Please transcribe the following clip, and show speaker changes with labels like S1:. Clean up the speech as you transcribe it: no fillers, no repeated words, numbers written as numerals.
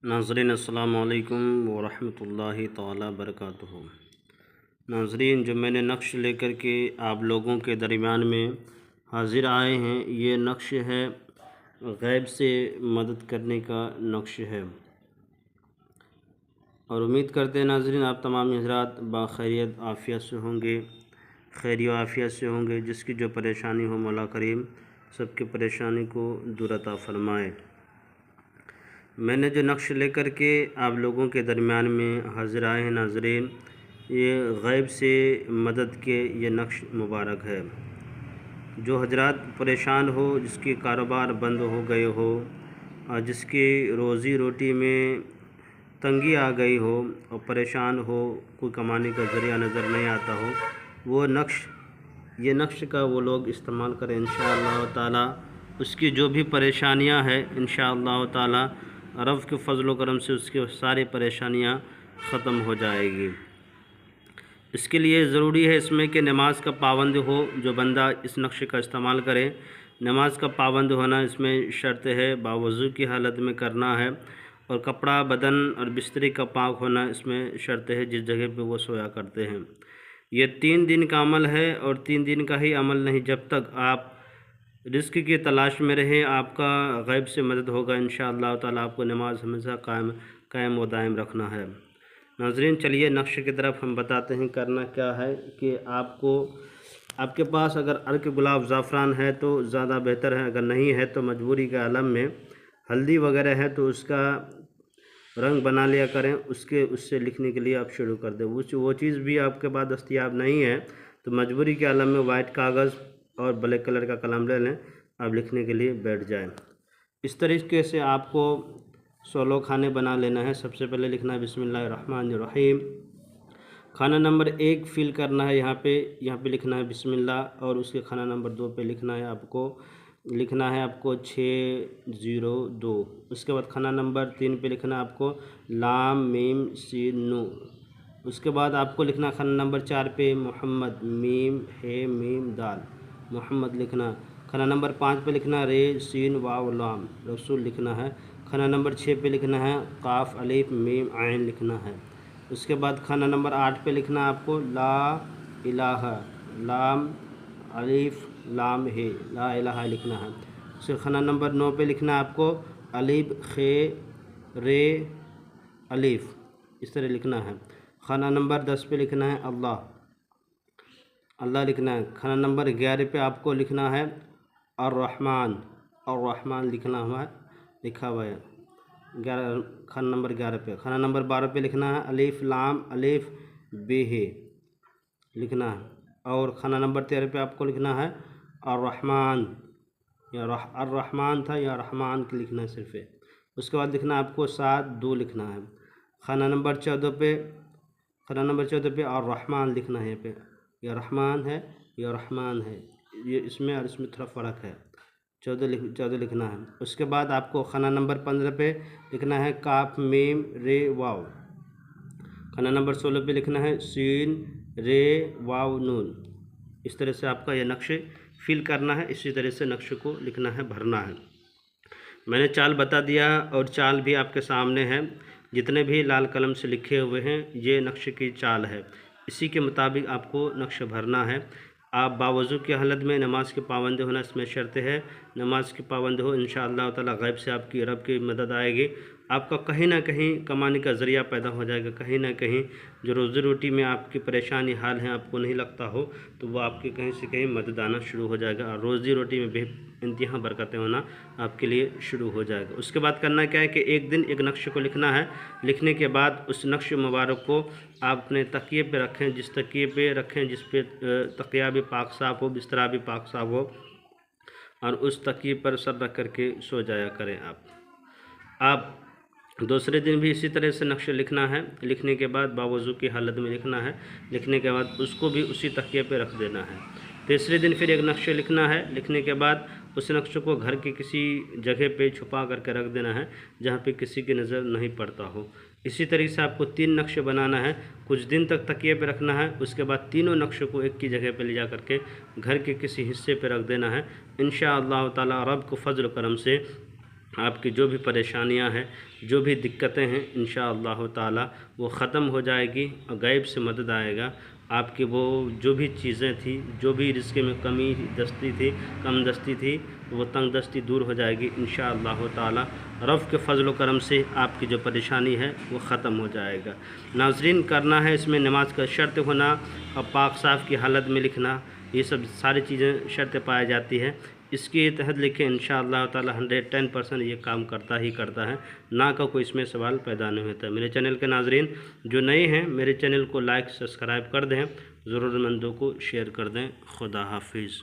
S1: नाज़रीन अस्सलामु अलैकुम वरहमतुल्लाहि तआला बरकातुहू। नाज़रीन, जो मैंने नक्श लेकर के आप लोगों के दरमियान में हाज़िर आए हैं, ये नक्श है गैब से मदद करने का नक्श है। और उम्मीद करते हैं नाज़रीन आप तमाम हज़रात बाखैरियत आफ़ियत से होंगे, खैर आफ़ियत से होंगे। जिसकी जो परेशानी हो मौला करीम सबकी परेशानी को दूर अता फ़रमाए। मैंने जो नक्श लेकर के आप लोगों के दरमियान में हाज़िर आए हैं नाज़रीन, ये गैब से मदद के ये नक्श मुबारक है। जो हजरात परेशान हो, जिसके कारोबार बंद हो गए हो और जिसकी रोज़ी रोटी में तंगी आ गई हो और परेशान हो, कोई कमाने का ज़रिया नज़र नहीं आता हो, वो ये नक्श का वो लोग इस्तेमाल करें इंशाअल्लाह ताला। उसकी जो भी परेशानियां हैं इंशाअल्लाह ताला रब के फ़ज़ल व करम से उसकी सारी परेशानियां ख़त्म हो जाएगी। इसके लिए ज़रूरी है इसमें कि नमाज का पाबंद हो। जो बंदा इस नक्श का इस्तेमाल करे, नमाज का पाबंद होना इसमें शर्त है, बावज़ू की हालत में करना है। और कपड़ा, बदन और बिस्तरी का पाक होना इसमें शर्त है, जिस जगह पे वो सोया करते हैं। ये 3 दिन का अमल है और 3 दिन का ही अमल नहीं, जब तक आप रिज़्क़ की तलाश में रहें आपका गैब से मदद होगा इंशाअल्लाह ताला। आपको नमाज हमेशा कायम व दायम रखना है। नाज़रीन, चलिए नक्श की तरफ हम बताते हैं। करना क्या है कि आपके पास अगर अर्क गुलाब ज़ाफ़रान है तो ज़्यादा बेहतर है, अगर नहीं है तो मजबूरी के आलम में हल्दी वगैरह है तो उसका रंग बना लिया करें। उससे लिखने के लिए आप शुरू कर दें। वो चीज़ भी आपके पास दस्तयाब नहीं है तो मजबूरी के आलम में वाइट कागज़ और ब्लैक कलर का कलम ले लें, आप लिखने के लिए बैठ जाएं। इस तरीके से आपको 16 खाने बना लेना है। सबसे पहले लिखना है बिस्मिल्लाहिर्रहमानिर्रहीम। खाना नंबर 1 फिल करना है, यहाँ पे लिखना है बिस्मिल्लाह। और उसके खाना नंबर 2 पे लिखना है आपको 602। उसके बाद खाना नंबर 3 पे लिखना है आपको लाम मीम सीन नू। उसके बाद आपको लिखना खाना नंबर 4 पे मोहम्मद, मीम हे मीम दाल, मोहम्मद लिखना। खाना नंबर 5 पे लिखना रे सीन वाव लाम, रसूल लिखना है। खाना नंबर 6 पे लिखना है काफ अलिफ मीम आइन लिखना है। उसके बाद खाना नंबर 8 पे लिखना है आपको ला इलाहा, लाम अलिफ लाम हे, ला इलाहा लिखना है। उसके खाना नंबर 9 पे लिखना है आपको अलिफ खे रे अलिफ, इस तरह लिखना है। खाना नंबर 10 पे लिखना है अल्लाह, अल्लाह लिखना है। खाना नंबर 11 पे आपको लिखना है अर्रहमान, अर्रहमान लिखा हुआ है 11, खाना नंबर 11 पे। खाना नंबर 12 पे लिखना है अलिफ लाम अलिफ बेहे लिखना है। और खाना नंबर 13 पे आपको लिखना है अर्रहमान, या अर्रहमान था या रहमान की लिखना है सिर्फ। उसके बाद लिखना है आपको 7-2 लिखना है। खाना नंबर 14 पे अर्रहमान लिखना है। यहाँ पे या रहमान है या रहमान है, ये इसमें और इसमें थोड़ा फ़र्क है। 14 लिखना है। उसके बाद आपको खाना नंबर 15 पे लिखना है काफ मीम रे वाव। खाना नंबर 16 पे लिखना है सीन रे वाव नून। इस तरह से आपका यह नक्श फिल करना है। इसी तरह से नक्श को लिखना है, भरना है। मैंने चाल बता दिया और चाल भी आपके सामने है। जितने भी लाल कलम से लिखे हुए हैं ये नक्श की चाल है। इसी के मुताबिक आपको नक्श भरना है। आप बावज़ू की हालत में नमाज के पाबंद होना इसमें शर्त है। नमाज के पाबंद हो इंशाअल्लाह ताला गैब से आपकी रब की मदद आएगी। आपका कहीं ना कहीं कमाने का ज़रिया पैदा हो जाएगा। कहीं ना कहीं जो रोज़ी रोटी में आपकी परेशानी हाल है आपको नहीं लगता हो तो वो आपकी कहीं से कहीं मदद आना शुरू हो जाएगा और रोज़ी रोटी में बेइंतहा बरकतें होना आपके लिए शुरू हो जाएगा। उसके बाद करना क्या है कि एक दिन एक नक्श को लिखना है। लिखने के बाद उस नक्श मुबारक को आप अपने तकिए पे रखें, जिस तकिए पे रखें जिस पे तकिया भी पाक साफ़ हो, बिस्तरा भी पाक साफ़ हो, और उस तकिए पर सर रख करके सो जाया करें। आप दूसरे दिन भी इसी तरह से नक्श लिखना है। लिखने के बाद बावज़ू की हालत में लिखना है। लिखने के बाद उसको भी उसी तकिए पे रख देना है। तीसरे दिन फिर एक नक्श लिखना है। लिखने के बाद उस नक्श को घर के किसी जगह पे छुपा करके रख देना है जहाँ पे किसी की नज़र नहीं पड़ता हो। इसी तरीके से आपको 3 नक्श बनाना है। कुछ दिन तक तकिए पे रखना है। उसके बाद तीनों नक्श को एक की जगह पे ले जा करके घर के किसी हिस्से पे रख देना है। इंशाअल्लाह ताला रब को फ़ज़ल करम से आपकी जो भी परेशानियां हैं, जो भी दिक्कतें हैं इंशाअल्लाह ताला वो ख़त्म हो जाएगी और गैब से मदद आएगा। आपकी वो जो भी चीज़ें थी, जो भी रिज़्क़ में कमी दस्ती थी, कम दस्ती थी, वो तंग दस्ती दूर हो जाएगी इंशाअल्लाह ताला। रब के फ़ज़ल व करम से आपकी जो परेशानी है वो ख़त्म हो जाएगा। नाज़रीन, करना है इसमें नमाज का शर्त होना और पाक साफ़ की हालत में लिखना, ये सब सारी चीज़ें शर्त पाई जाती है। इसके तहत लिखे इंशाअल्लाह ताला 110% ये काम करता ही करता है, ना का कोई इसमें सवाल पैदा नहीं होता। मेरे चैनल के नाज़रीन जो नए हैं, मेरे चैनल को लाइक सब्सक्राइब कर दें, ज़रूरतमंदों को शेयर कर दें। खुदा हाफिज़।